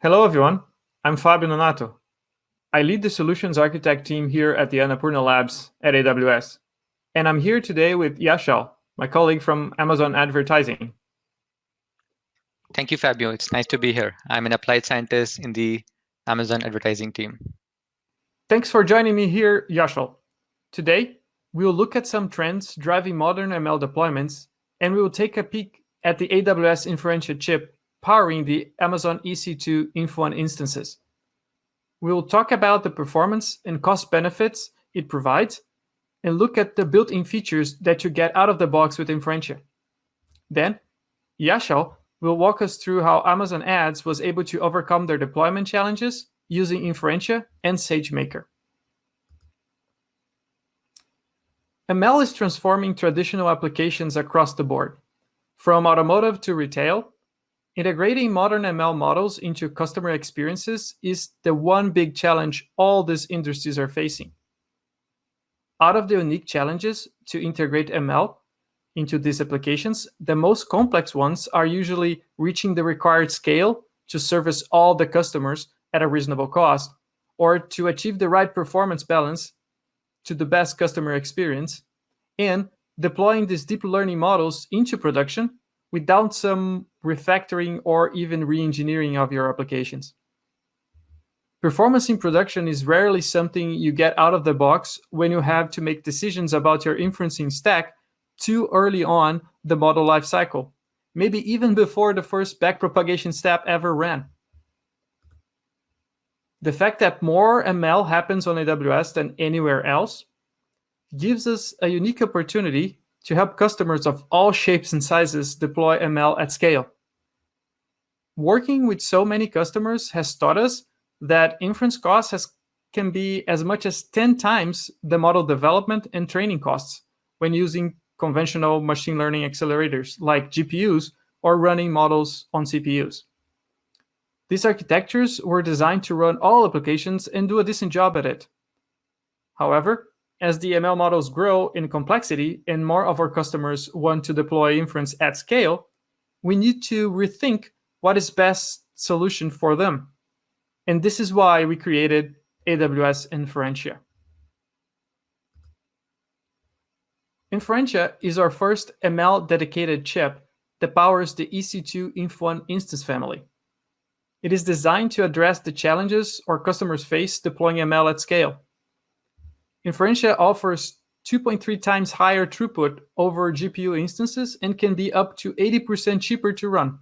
Hello, everyone. I'm Fabio Nonato. I lead the Solutions Architect team here at the Annapurna Labs at AWS. And I'm here today with Yashal, my colleague from Amazon Advertising. Thank you, Fabio. It's nice to be here. I'm an applied scientist in the Amazon advertising team. Thanks for joining me here, Yashal. Today, we'll look at some trends driving modern ML deployments, and we will take a peek at the AWS Inferentia chip powering the Amazon EC2 Inf1 instances. We will talk about the performance and cost benefits it provides, and look at the built-in features that you get out of the box with Inferentia. Then, Yashal will walk us through how Amazon Ads was able to overcome their deployment challenges using Inferentia and SageMaker. ML is transforming traditional applications across the board. From automotive to retail, integrating modern ML models into customer experiences is the one big challenge all these industries are facing. Out of the unique challenges to integrate ML into these applications, the most complex ones are usually reaching the required scale to service all the customers at a reasonable cost, or to achieve the right performance balance to the best customer experience, and deploying these deep learning models into production without some refactoring or even re-engineering of your applications. Performance in production is rarely something you get out of the box when you have to make decisions about your inferencing stack too early on the model lifecycle, maybe even before the first backpropagation step ever ran. The fact that more ML happens on AWS than anywhere else gives us a unique opportunity to help customers of all shapes and sizes deploy ML at scale. Working with so many customers has taught us that inference costs can be as much as 10 times the model development and training costs when using conventional machine learning accelerators like GPUs or running models on CPUs. These architectures were designed to run all applications and do a decent job at it. However, as the ML models grow in complexity and more of our customers want to deploy inference at scale, we need to rethink what is best solution for them. And this is why we created AWS Inferentia. Inferentia is our first ML dedicated chip that powers the EC2 Inf1 instance family. It is designed to address the challenges our customers face deploying ML at scale. Inferentia offers 2.3 times higher throughput over GPU instances and can be up to 80% cheaper to run.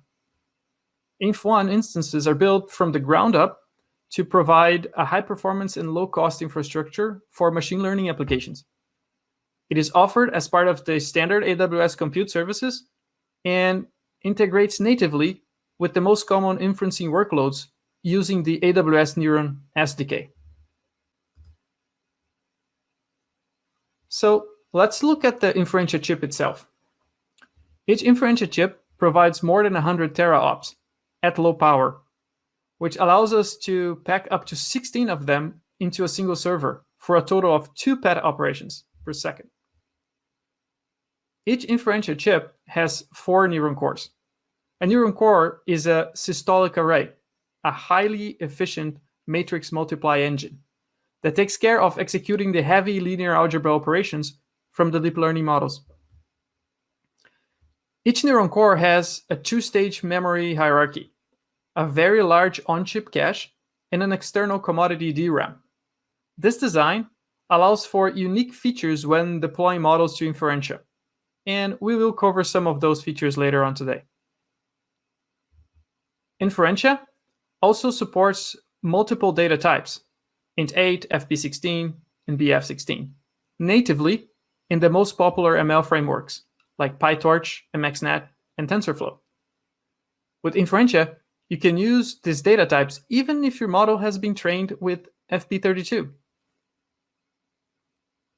Inf1 instances are built from the ground up to provide a high performance and low cost infrastructure for machine learning applications. It is offered as part of the standard AWS compute services and integrates natively with the most common inferencing workloads using the AWS Neuron SDK. So let's look at the Inferentia chip itself. Each Inferentia chip provides more than 100 teraops at low power, which allows us to pack up to 16 of them into a single server for a total of 2 peta operations per second. Each Inferentia chip has 4 neuron cores. A neuron core is a systolic array, a highly efficient matrix multiply engine that takes care of executing the heavy linear algebra operations from the deep learning models. Each neuron core has a 2-stage memory hierarchy, a very large on-chip cache, and an external commodity DRAM. This design allows for unique features when deploying models to Inferentia, and we will cover some of those features later on today. Inferentia also supports multiple data types, int8, FP16, and BF16, natively in the most popular ML frameworks like PyTorch, MXNet, and TensorFlow. With Inferentia, you can use these data types even if your model has been trained with FP32.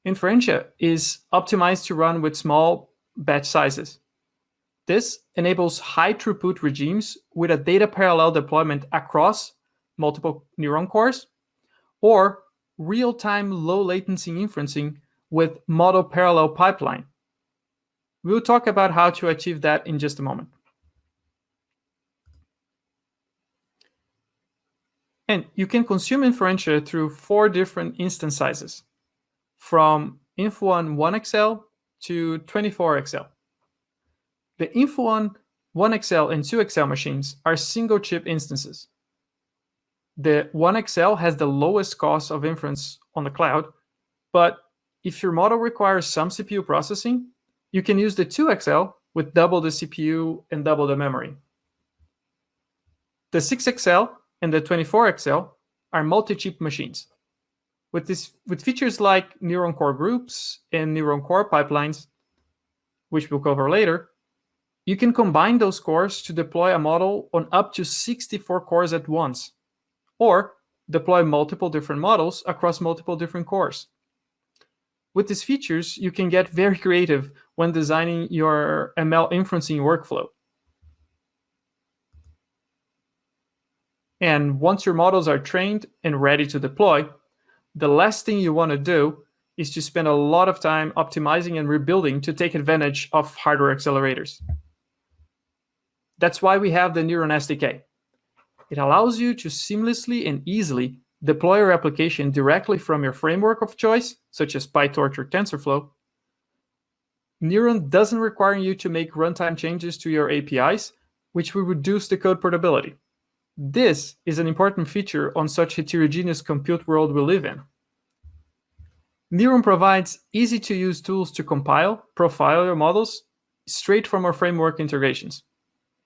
Inferentia is optimized to run with small batch sizes. This enables high throughput regimes with a data parallel deployment across multiple neuron cores, or real-time low latency inferencing with model parallel pipeline. We'll talk about how to achieve that in just a moment. And you can consume Inferentia through 4 different instance sizes, from Inf1 1XL to 24XL. The Inf1 1XL and 2XL machines are single chip instances. The 1XL has the lowest cost of inference on the cloud, but if your model requires some CPU processing, you can use the 2XL with double the CPU and double the memory. The 6XL and the 24XL are multi-chip machines. With features like NeuronCore groups and NeuronCore pipelines, which we'll cover later, you can combine those cores to deploy a model on up to 64 cores at once, or deploy multiple different models across multiple different cores. With these features, you can get very creative when designing your ML inferencing workflow. And once your models are trained and ready to deploy, the last thing you want to do is to spend a lot of time optimizing and rebuilding to take advantage of hardware accelerators. That's why we have the Neuron SDK. It allows you to seamlessly and easily deploy your application directly from your framework of choice, such as PyTorch or TensorFlow. Neuron doesn't require you to make runtime changes to your APIs, which will reduce the code portability. This is an important feature on such heterogeneous compute world we live in. Neuron provides easy-to-use tools to compile, profile your models straight from our framework integrations.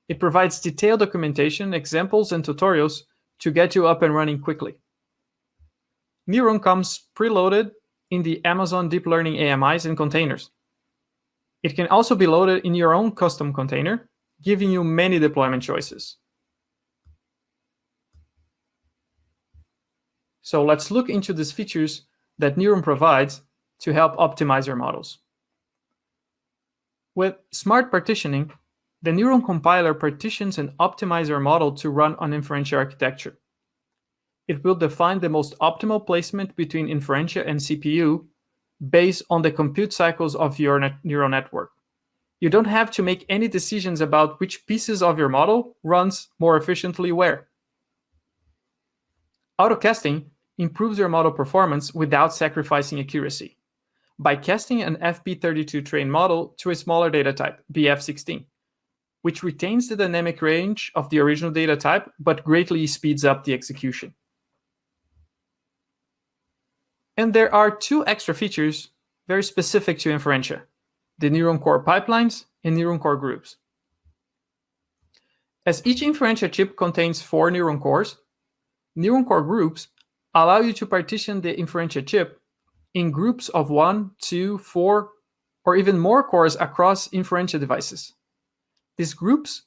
It provides detailed documentation, examples, and tutorials to get you up and running quickly. Neuron comes preloaded in the Amazon Deep Learning AMIs and containers. It can also be loaded in your own custom container, giving you many deployment choices. So let's look into these features that Neuron provides to help optimize your models. With smart partitioning, the Neuron compiler partitions and optimizes your model to run on Inferentia architecture. It will define the most optimal placement between Inferentia and CPU based on the compute cycles of your neural network. You don't have to make any decisions about which pieces of your model runs more efficiently where. Autocasting improves your model performance without sacrificing accuracy by casting an FP32 trained model to a smaller data type, BF16, which retains the dynamic range of the original data type but greatly speeds up the execution. And there are 2 extra features very specific to Inferentia, the NeuronCore pipelines and NeuronCore groups. As each Inferentia chip contains 4 neuron cores, NeuronCore groups allow you to partition the Inferentia chip in groups of 1, 2, 4, or even more cores across Inferentia devices. These groups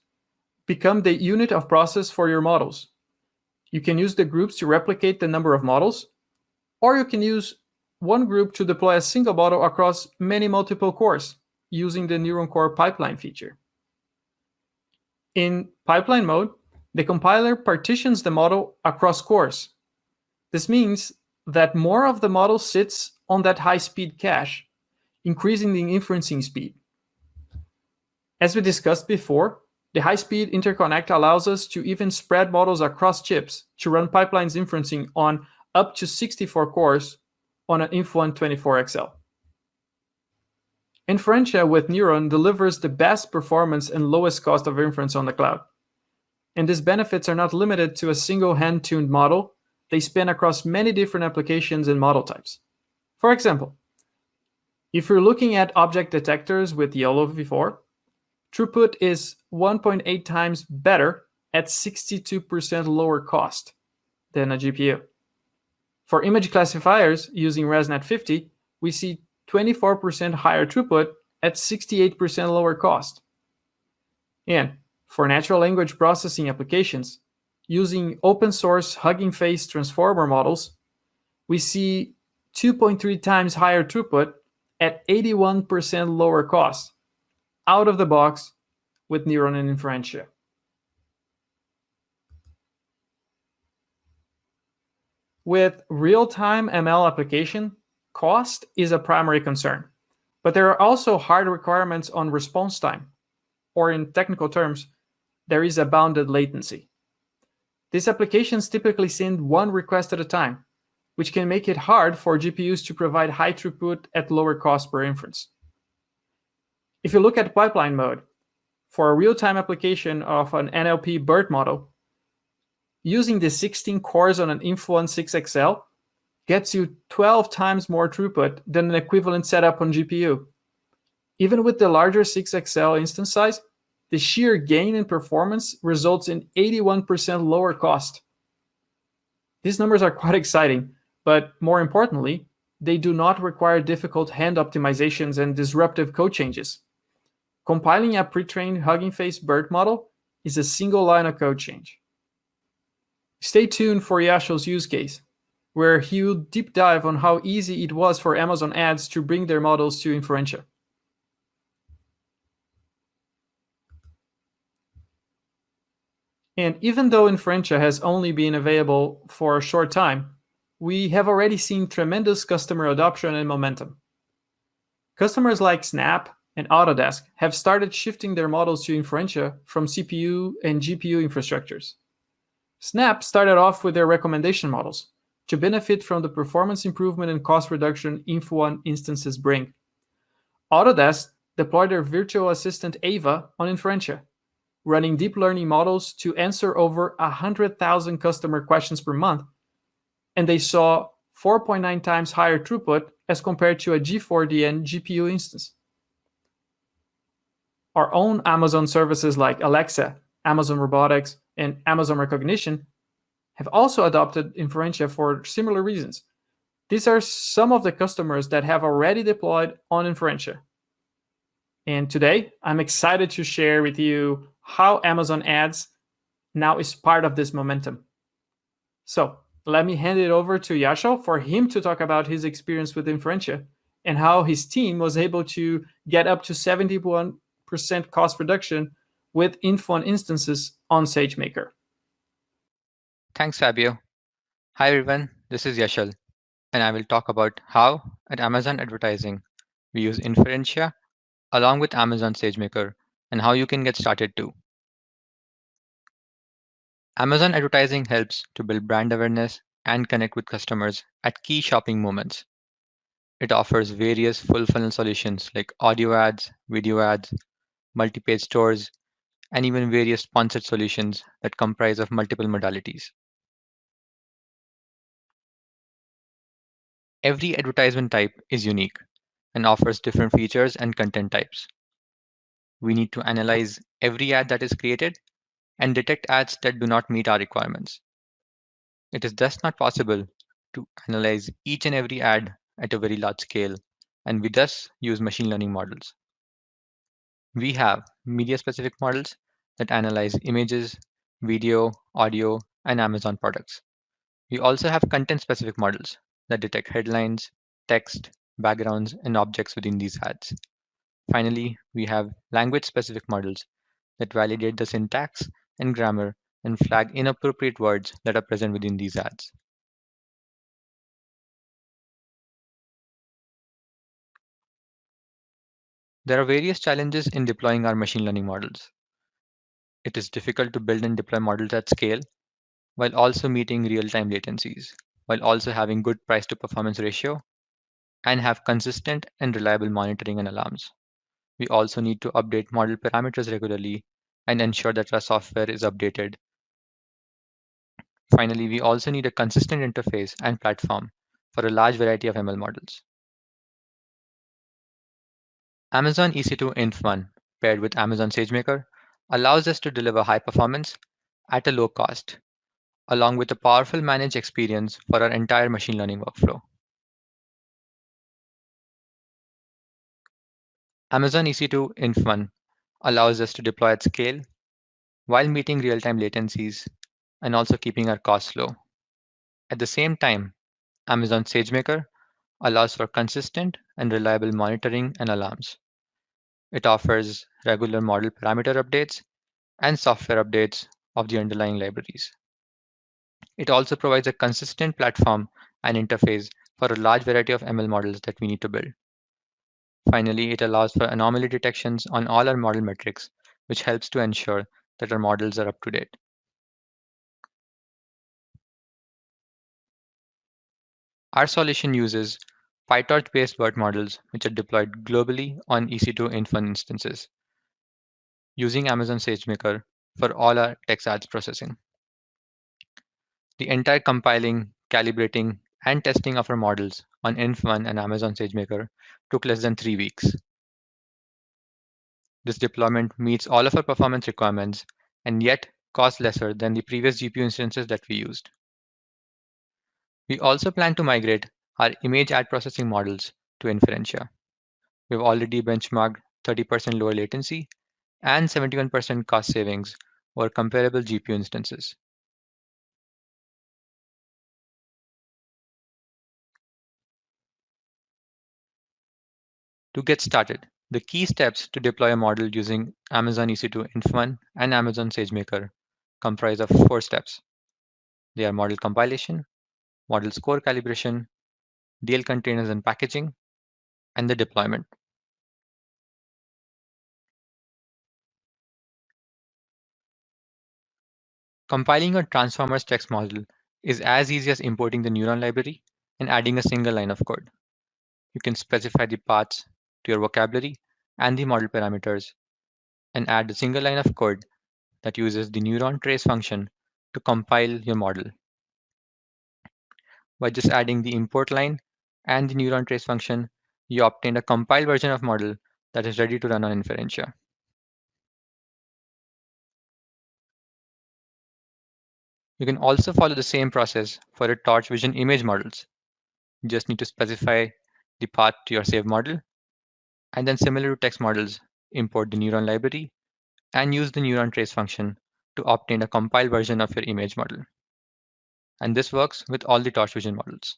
become the unit of process for your models. You can use the groups to replicate the number of models, or you can use one group to deploy a single model across many multiple cores using the NeuronCore Pipeline feature. In pipeline mode, the compiler partitions the model across cores. This means that more of the model sits on that high-speed cache, increasing the inferencing speed. As we discussed before, the high-speed interconnect allows us to even spread models across chips to run pipelines inferencing on up to 64 cores on an Inf1 24XL. Inferentia with Neuron delivers the best performance and lowest cost of inference on the cloud. And these benefits are not limited to a single hand-tuned model. They span across many different applications and model types. For example, if you're looking at object detectors with YOLO v4, throughput is 1.8 times better at 62% lower cost than a GPU. For image classifiers using ResNet 50, we see 24% higher throughput at 68% lower cost. And for natural language processing applications, using open source Hugging Face transformer models, we see 2.3 times higher throughput at 81% lower cost, out of the box with Neuron and Inferentia. With real-time ML application, cost is a primary concern, but there are also hard requirements on response time, or in technical terms, there is a bounded latency. These applications typically send one request at a time, which can make it hard for GPUs to provide high throughput at lower cost per inference. If you look at pipeline mode, for a real-time application of an NLP BERT model, using the 16 cores on an Inf1 6XL gets you 12 times more throughput than an equivalent setup on GPU. Even with the larger 6XL instance size, the sheer gain in performance results in 81% lower cost. These numbers are quite exciting, but more importantly, they do not require difficult hand optimizations and disruptive code changes. Compiling a pre-trained Hugging Face BERT model is a single line of code change. Stay tuned for Yashal's use case, where he will deep dive on how easy it was for Amazon Ads to bring their models to Inferentia. And even though Inferentia has only been available for a short time, we have already seen tremendous customer adoption and momentum. Customers like Snap and Autodesk have started shifting their models to Inferentia from CPU and GPU infrastructures. Snap started off with their recommendation models to benefit from the performance improvement and cost reduction Inf1 instances bring. Autodesk deployed their virtual assistant Ava on Inferentia, running deep learning models to answer over 100,000 customer questions per month, and they saw 4.9 times higher throughput as compared to a G4DN GPU instance. Our own Amazon services like Alexa, Amazon Robotics, and Amazon Recognition have also adopted Inferentia for similar reasons. These are some of the customers that have already deployed on Inferentia. And today, I'm excited to share with you how Amazon Ads now is part of this momentum. So let me hand it over to Yashal for him to talk about his experience with Inferentia and how his team was able to get up to 71% cost reduction with Inf1 instances on SageMaker. Thanks, Fabio. Hi, everyone. This is Yashal, and I will talk about how, at Amazon Advertising, we use Inferentia along with Amazon SageMaker and how you can get started too. Amazon Advertising helps to build brand awareness and connect with customers at key shopping moments. It offers various full funnel solutions like audio ads, video ads, multi-page stores, and even various sponsored solutions that comprise of multiple modalities. Every advertisement type is unique and offers different features and content types. We need to analyze every ad that is created and detect ads that do not meet our requirements. It is thus not possible to analyze each and every ad at a very large scale, and we thus use machine learning models. We have media-specific models that analyze images, video, audio, and Amazon products. We also have content-specific models that detect headlines, text, backgrounds, and objects within these ads. Finally, we have language-specific models that validate the syntax and grammar and flag inappropriate words that are present within these ads. There are various challenges in deploying our machine learning models. It is difficult to build and deploy models at scale while also meeting real-time latencies, while also having good price to performance ratio, and have consistent and reliable monitoring and alarms. We also need to update model parameters regularly and ensure that our software is updated. Finally, we also need a consistent interface and platform for a large variety of ML models. Amazon EC2 Inf1 paired with Amazon SageMaker allows us to deliver high performance at a low cost, along with a powerful managed experience for our entire machine learning workflow. Amazon EC2 Inf1 allows us to deploy at scale while meeting real-time latencies and also keeping our costs low. At the same time, Amazon SageMaker allows for consistent and reliable monitoring and alarms. It offers regular model parameter updates and software updates of the underlying libraries. It also provides a consistent platform and interface for a large variety of ML models that we need to build. Finally, it allows for anomaly detections on all our model metrics, which helps to ensure that our models are up to date. Our solution uses PyTorch-based BERT models, which are deployed globally on EC2 Inf1 instances, using Amazon SageMaker for all our text ads processing. The entire compiling, calibrating, and testing of our models on Inf1 and Amazon SageMaker took less than 3 weeks. This deployment meets all of our performance requirements and yet costs lesser than the previous GPU instances that we used. We also plan to migrate our image ad processing models to Inferentia. We've already benchmarked 30% lower latency and 71% cost savings over comparable GPU instances. To get started, the key steps to deploy a model using Amazon EC2 Inf1 and Amazon SageMaker comprise of 4 steps. They are model compilation, model score calibration, DL containers and packaging, and the deployment. Compiling a transformers text model is as easy as importing the Neuron library and adding a single line of code. You can specify the paths to your vocabulary and the model parameters and add a single line of code that uses the Neuron trace function to compile your model. By just adding the import line and the Neuron trace function, you obtain a compiled version of model that is ready to run on Inferentia. You can also follow the same process for your Torch Vision image models. You just need to specify the path to your saved model, and then similar to text models, import the Neuron library and use the Neuron trace function to obtain a compiled version of your image model. And this works with all the Torch Vision models.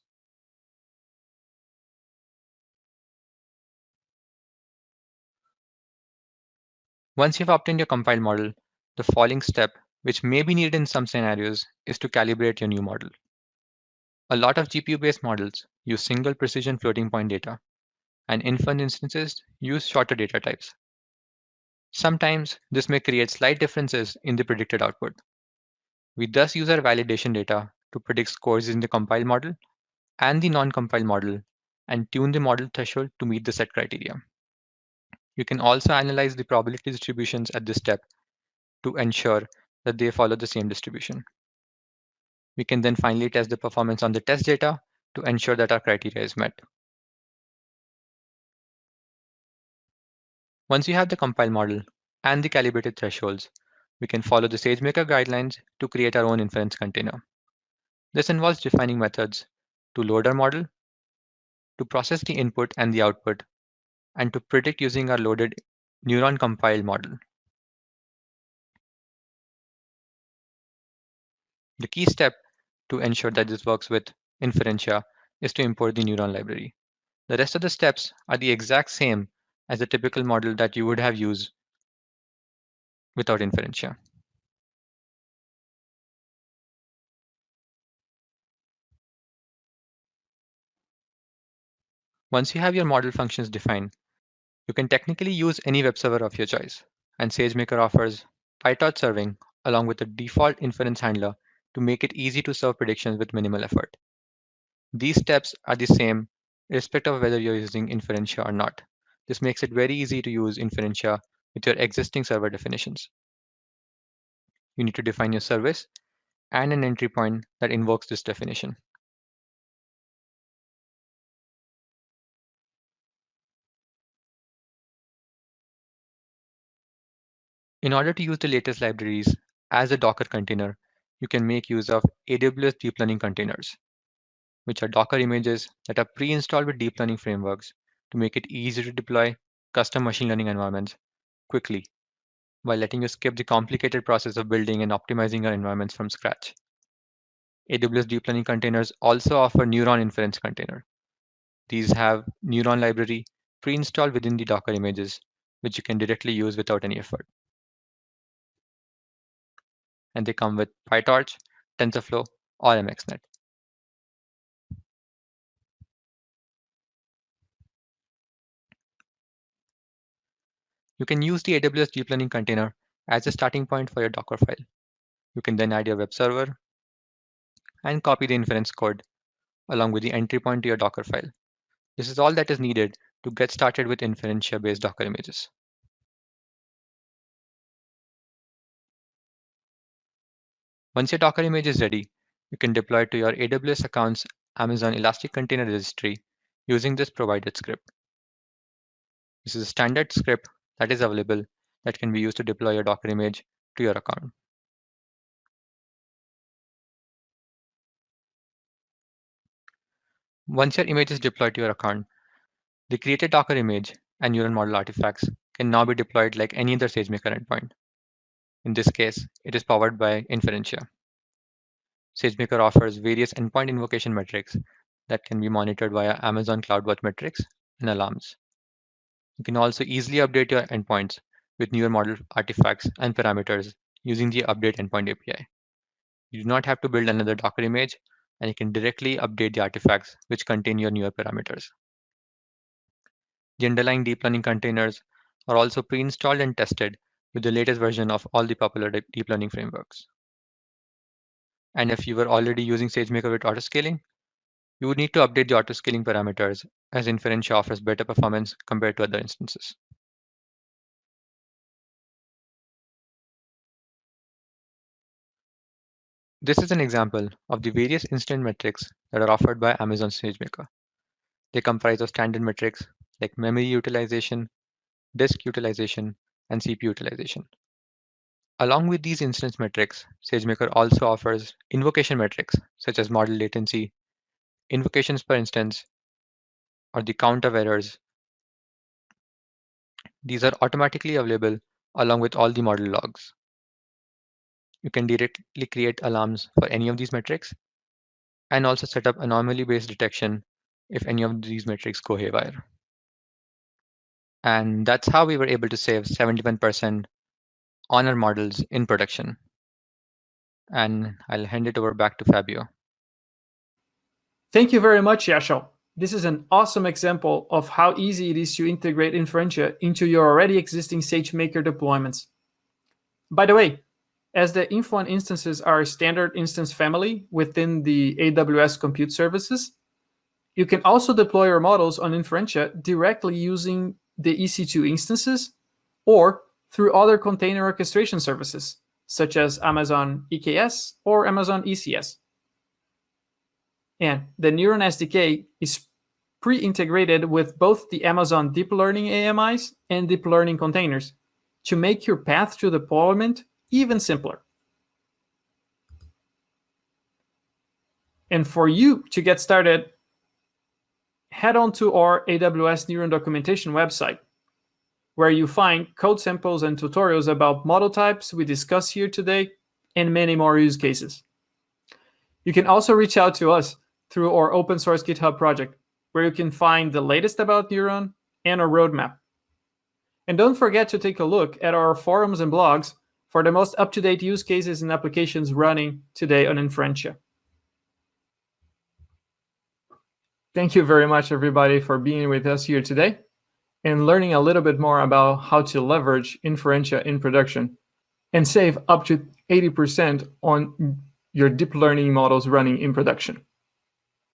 Once you've obtained your compiled model, the following step, which may be needed in some scenarios, is to calibrate your new model. A lot of GPU-based models use single precision floating point data, and inference instances use shorter data types. Sometimes this may create slight differences in the predicted output. We thus use our validation data to predict scores in the compiled model and the non-compiled model and tune the model threshold to meet the set criteria. You can also analyze the probability distributions at this step to ensure that they follow the same distribution. We can then finally test the performance on the test data to ensure that our criteria is met. Once you have the compiled model and the calibrated thresholds, we can follow the SageMaker guidelines to create our own inference container. This involves defining methods to load our model, to process the input and the output, and to predict using our loaded Neuron compiled model. The key step to ensure that this works with Inferentia is to import the Neuron library. The rest of the steps are the exact same as the typical model that you would have used without Inferentia. Once you have your model functions defined, you can technically use any web server of your choice, and SageMaker offers PyTorch serving along with a default inference handler to make it easy to serve predictions with minimal effort. These steps are the same irrespective of whether you're using Inferentia or not. This makes it very easy to use Inferentia with your existing server definitions. You need to define your service and an entry point that invokes this definition. In order to use the latest libraries as a Docker container, you can make use of AWS deep learning containers, which are Docker images that are pre-installed with deep learning frameworks to make it easy to deploy custom machine learning environments quickly while letting you skip the complicated process of building and optimizing your environments from scratch. AWS deep learning containers also offer Neuron inference container. These have Neuron library pre-installed within the Docker images, which you can directly use without any effort. And they come with PyTorch, TensorFlow, or MXNet. You can use the AWS deep learning container as a starting point for your Docker file. You can then add your web server and copy the inference code along with the entry point to your Docker file. This is all that is needed to get started with Inferentia-based Docker images. Once your Docker image is ready, you can deploy it to your AWS account's Amazon Elastic Container Registry using this provided script. This is a standard script that is available that can be used to deploy your Docker image to your account. Once your image is deployed to your account, the created Docker image and Neuron model artifacts can now be deployed like any other SageMaker endpoint. In this case, it is powered by Inferentia. SageMaker offers various endpoint invocation metrics that can be monitored via Amazon CloudWatch metrics and alarms. You can also easily update your endpoints with Neuron model artifacts and parameters using the Update Endpoint API. You do not have to build another Docker image, and you can directly update the artifacts which contain your newer parameters. The underlying deep learning containers are also pre-installed and tested with the latest version of all the popular deep learning frameworks. And if you were already using SageMaker with autoscaling, you would need to update the autoscaling parameters as Inferentia offers better performance compared to other instances. This is an example of the various instance metrics that are offered by Amazon SageMaker. They comprise of standard metrics like memory utilization, disk utilization, and CPU utilization. Along with these instance metrics, SageMaker also offers invocation metrics such as model latency, invocations per instance, or the count of errors. These are automatically available along with all the model logs. You can directly create alarms for any of these metrics and also set up anomaly-based detection if any of these metrics go haywire. And that's how we were able to save 71% on our models in production. And I'll hand it over back to Fabio. Thank you very much, Yashal. This is an awesome example of how easy it is to integrate Inferentia into your already existing SageMaker deployments. By the way, as the Inf1 instances are a standard instance family within the AWS compute services, you can also deploy your models on Inferentia directly using the EC2 instances or through other container orchestration services, such as Amazon EKS or Amazon ECS. And the Neuron SDK is pre-integrated with both the Amazon Deep Learning AMIs and Deep Learning containers to make your path to deployment even simpler. And for you to get started, head on to our AWS Neuron documentation website, where you find code samples and tutorials about model types we discuss here today and many more use cases. You can also reach out to us through our open source GitHub project, where you can find the latest about Neuron and our roadmap. And don't forget to take a look at our forums and blogs for the most up-to-date use cases and applications running today on Inferentia. Thank you very much, everybody, for being with us here today and learning a little bit more about how to leverage Inferentia in production and save up to 80% on your deep learning models running in production.